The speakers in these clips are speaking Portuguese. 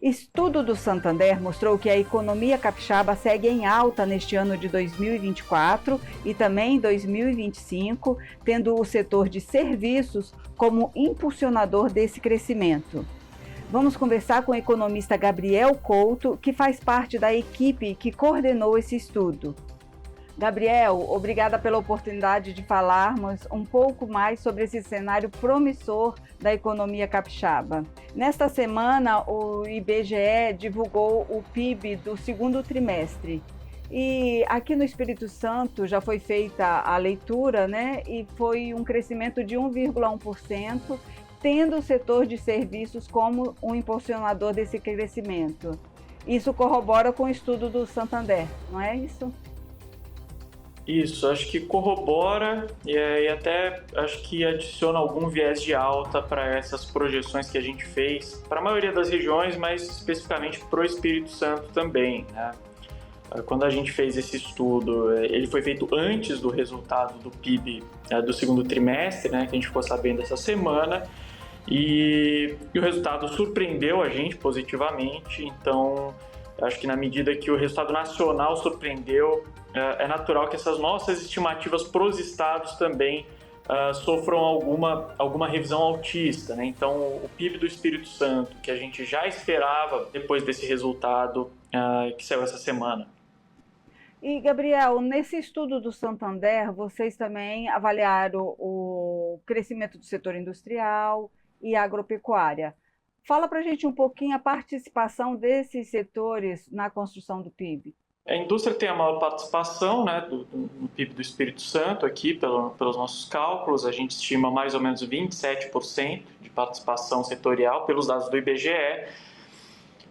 Estudo do Santander mostrou que a economia capixaba segue em alta neste ano de 2024 e também em 2025, tendo o setor de serviços como impulsionador desse crescimento. Vamos conversar com o economista Gabriel Couto, que faz parte da equipe que coordenou esse estudo. Gabriel, obrigada pela oportunidade de falarmos um pouco mais sobre esse cenário promissor da economia capixaba. Nesta semana, o IBGE divulgou o PIB do segundo trimestre. E aqui no Espírito Santo já foi feita a leitura, né? E foi um crescimento de 1,1%, tendo o setor de serviços como um impulsionador desse crescimento. Isso corrobora com o estudo do Santander, não é isso? Isso, acho que corrobora e até acho que adiciona algum viés de alta para essas projeções que a gente fez para a maioria das regiões, mas especificamente para o Espírito Santo também, né? Quando a gente fez esse estudo, ele foi feito antes do resultado do PIB do segundo trimestre, né, que a gente ficou sabendo essa semana, e o resultado surpreendeu a gente positivamente. Então acho que na medida que o resultado nacional surpreendeu, é natural que essas nossas estimativas para os estados também sofram alguma revisão altista, né? Então, o PIB do Espírito Santo, que a gente já esperava depois desse resultado que saiu essa semana. E, Gabriel, nesse estudo do Santander, vocês também avaliaram o crescimento do setor industrial e agropecuária. Fala para a gente um pouquinho a participação desses setores na construção do PIB. A indústria tem a maior participação, né, no PIB do Espírito Santo aqui, pelos nossos cálculos. A gente estima mais ou menos 27% de participação setorial pelos dados do IBGE,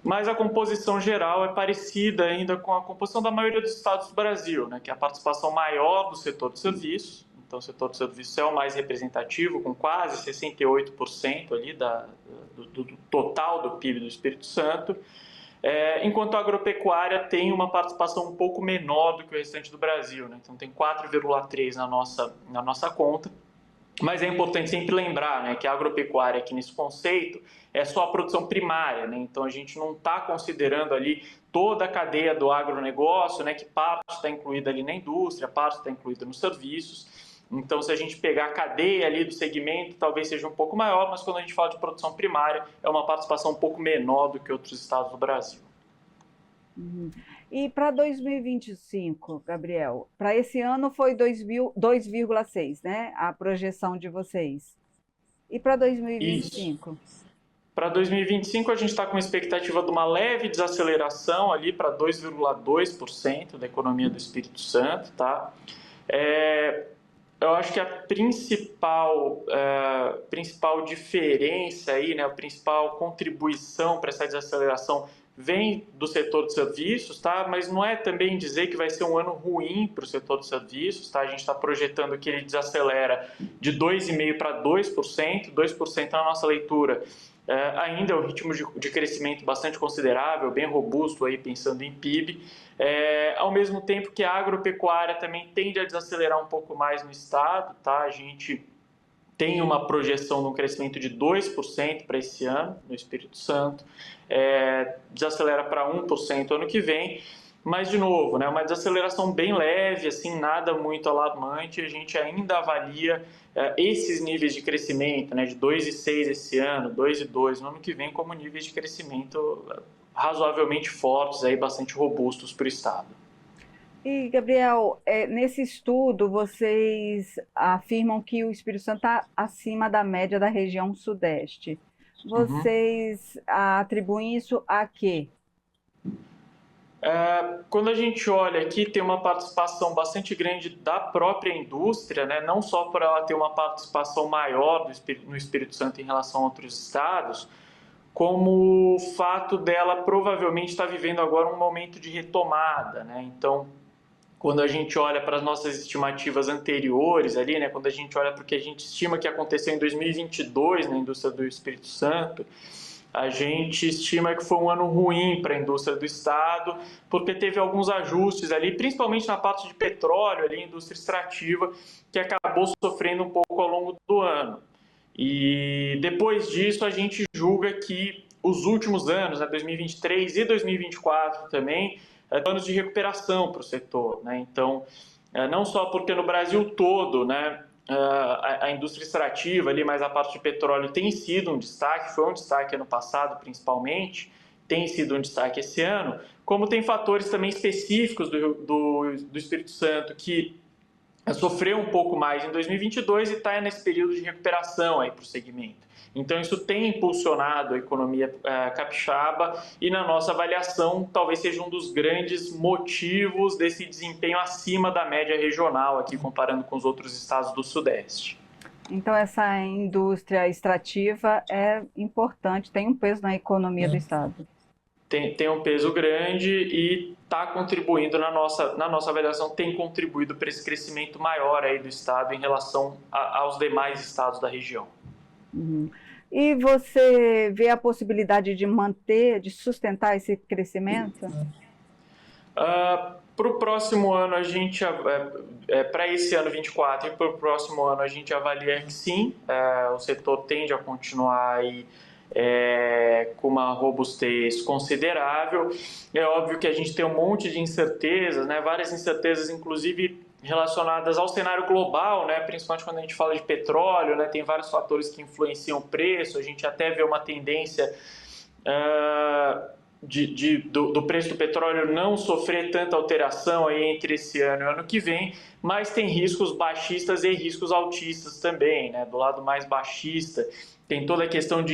mas a composição geral é parecida ainda com a composição da maioria dos estados do Brasil, né, que é a participação maior do setor de serviços. Então, o setor de serviços é o mais representativo, com quase 68% ali do total do PIB do Espírito Santo. Enquanto a agropecuária tem uma participação um pouco menor do que o restante do Brasil, né? Então tem 4,3% na nossa conta. Mas é importante sempre lembrar, né, que a agropecuária aqui nesse conceito é só a produção primária, né? Então a gente não está considerando ali toda a cadeia do agronegócio, né, que parte está incluída ali na indústria, parte está incluída nos serviços. Então, se a gente pegar a cadeia ali do segmento, talvez seja um pouco maior, mas quando a gente fala de produção primária, é uma participação um pouco menor do que outros estados do Brasil. E para 2025, Gabriel, para esse ano foi 2,6, né? A projeção de vocês. E para 2025? Para 2025, a gente está com uma expectativa de uma leve desaceleração ali para 2,2% da economia do Espírito Santo, tá? Eu acho que a principal diferença aí, né, a principal contribuição para essa desaceleração vem do setor de serviços, tá? Mas não é também dizer que vai ser um ano ruim para o setor de serviços, tá? A gente está projetando que ele desacelera de 2,5% para 2%, 2% na nossa leitura. Ainda é um ritmo de crescimento bastante considerável, bem robusto, aí, pensando em PIB, ao mesmo tempo que a agropecuária também tende a desacelerar um pouco mais no estado, tá? A gente tem uma projeção de um crescimento de 2% para esse ano no Espírito Santo, desacelera para 1% ano que vem, mas de novo, né, uma desaceleração bem leve, assim, nada muito alarmante. A gente ainda avalia esses níveis de crescimento, né, de 2,6 esse ano, 2,2 no ano que vem, como níveis de crescimento razoavelmente fortes, aí, bastante robustos para o estado. E, Gabriel, nesse estudo, vocês afirmam que o Espírito Santo está acima da média da região sudeste. Vocês atribuem isso a quê? Quando a gente olha aqui, tem uma participação bastante grande da própria indústria, né? Não só por ela ter uma participação maior no Espírito Santo em relação a outros estados, como o fato dela provavelmente estar vivendo agora um momento de retomada, né? Então, quando a gente olha para as nossas estimativas anteriores ali, né, quando a gente olha para o que a gente estima que aconteceu em 2022 na indústria do Espírito Santo, a gente estima que foi um ano ruim para a indústria do estado, porque teve alguns ajustes ali, principalmente na parte de petróleo, ali, indústria extrativa, que acabou sofrendo um pouco ao longo do ano. E depois disso a gente julga que os últimos anos, né, 2023 e 2024 também, anos de recuperação para o setor, né? Então, não só porque no Brasil todo, né, a indústria extrativa ali, mas a parte de petróleo tem sido um destaque, foi um destaque ano passado principalmente, tem sido um destaque esse ano, como tem fatores também específicos do Espírito Santo que sofreu um pouco mais em 2022 e está nesse período de recuperação aí para o segmento. Então, isso tem impulsionado a economia capixaba e, na nossa avaliação, talvez seja um dos grandes motivos desse desempenho acima da média regional, aqui comparando com os outros estados do Sudeste. Então, essa indústria extrativa é importante, tem um peso na economia do estado. Tem um peso grande e está contribuindo, na nossa avaliação, tem contribuído para esse crescimento maior aí do estado em relação aos demais estados da região. Uhum. E você vê a possibilidade de manter, de sustentar esse crescimento? Para o próximo ano, a gente, para esse ano 24 e para o próximo ano, a gente avalia que sim, o setor tende a continuar aí, com uma robustez considerável. É óbvio que a gente tem um monte de incertezas, né? Várias incertezas, inclusive relacionadas ao cenário global, né? Principalmente quando a gente fala de petróleo, né? Tem vários fatores que influenciam o preço, a gente até vê uma tendência do preço do petróleo não sofrer tanta alteração aí entre esse ano e o ano que vem, mas tem riscos baixistas e riscos altistas também, né? Do lado mais baixista, tem toda a questão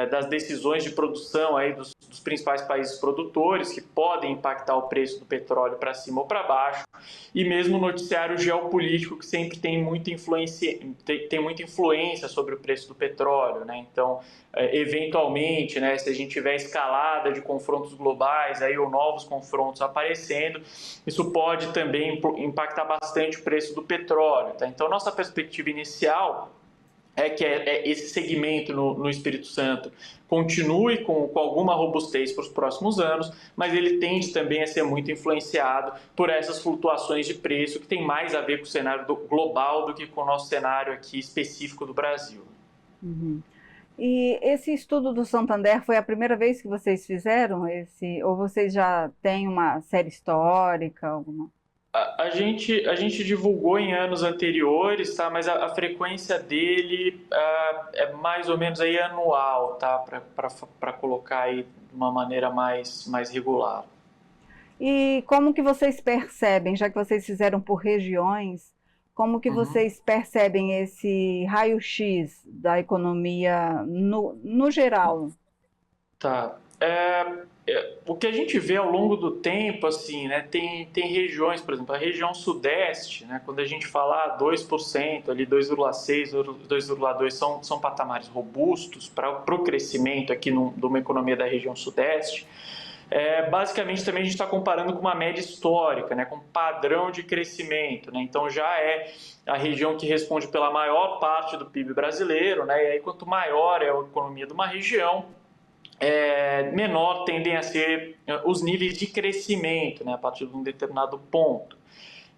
das decisões de produção aí dos principais países produtores, que podem impactar o preço do petróleo para cima ou para baixo, e mesmo o noticiário geopolítico, que sempre tem muita influência sobre o preço do petróleo, né? Então, eventualmente, né, se a gente tiver escalada de confrontos globais aí, ou novos confrontos aparecendo, isso pode também impactar bastante o preço do petróleo, tá? Então, nossa perspectiva inicial é que esse segmento no Espírito Santo continue com alguma robustez para os próximos anos, mas ele tende também a ser muito influenciado por essas flutuações de preço que tem mais a ver com o cenário global do que com o nosso cenário aqui específico do Brasil. Uhum. E esse estudo do Santander foi a primeira vez que vocês fizeram ou vocês já têm uma série histórica, alguma? A gente divulgou em anos anteriores, tá? Mas a frequência dele é mais ou menos aí anual, tá? Para colocar aí de uma maneira mais regular. E como que vocês percebem, já que vocês fizeram por regiões, como que vocês percebem esse raio-x da economia no geral? Tá. O que a gente vê ao longo do tempo, assim, né, tem regiões, por exemplo, a região sudeste, né, quando a gente fala 2%, ali 2,6%, 2,2% são patamares robustos para o crescimento aqui de uma economia da região sudeste. Basicamente também a gente está comparando com uma média histórica, né, com um padrão de crescimento, né, então já é a região que responde pela maior parte do PIB brasileiro, né, e aí quanto maior é a economia de uma região, menor tendem a ser os níveis de crescimento, né, a partir de um determinado ponto.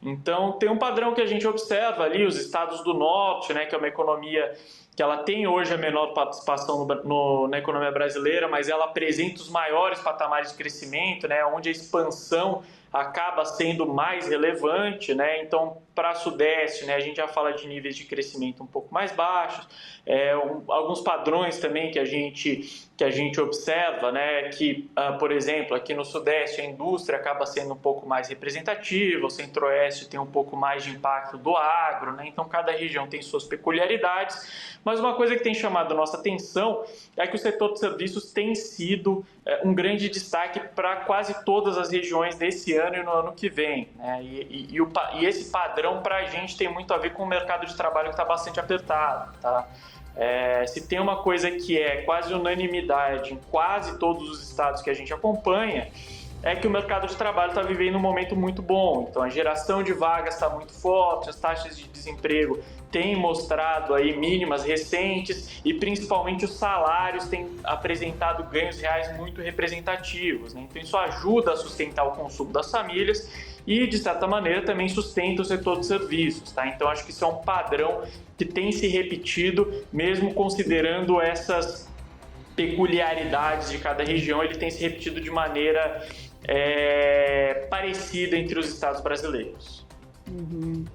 Então, tem um padrão que a gente observa ali, os estados do norte, né, que é uma economia que ela tem hoje a menor participação na economia brasileira, mas ela apresenta os maiores patamares de crescimento, né, onde a expansão acaba sendo mais relevante, né? Então, para Sudeste, né, a gente já fala de níveis de crescimento um pouco mais baixos, alguns padrões também que a gente observa, né, que, por exemplo, aqui no Sudeste a indústria acaba sendo um pouco mais representativa, o Centro-Oeste tem um pouco mais de impacto do agro, né? Então cada região tem suas peculiaridades, mas uma coisa que tem chamado a nossa atenção é que o setor de serviços tem sido um grande destaque para quase todas as regiões desse ano e no ano que vem, né? E esse padrão para a gente tem muito a ver com o mercado de trabalho que está bastante apertado, tá? Se tem uma coisa que é quase unanimidade em quase todos os estados que a gente acompanha, é que o mercado de trabalho está vivendo um momento muito bom. Então, a geração de vagas está muito forte, as taxas de desemprego têm mostrado aí mínimas recentes e, principalmente, os salários têm apresentado ganhos reais muito representativos, né? Então, isso ajuda a sustentar o consumo das famílias e, de certa maneira, também sustenta o setor de serviços, tá? Então, acho que isso é um padrão que tem se repetido, mesmo considerando essas peculiaridades de cada região, ele tem se repetido de maneira parecida entre os estados brasileiros. Uhum.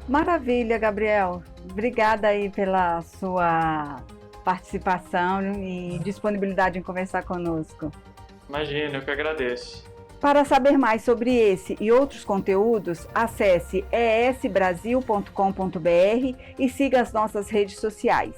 Maravilha, Gabriel. Obrigada aí pela sua participação e disponibilidade em conversar conosco. Imagina, eu que agradeço. Para saber mais sobre esse e outros conteúdos, acesse esbrasil.com.br e siga as nossas redes sociais.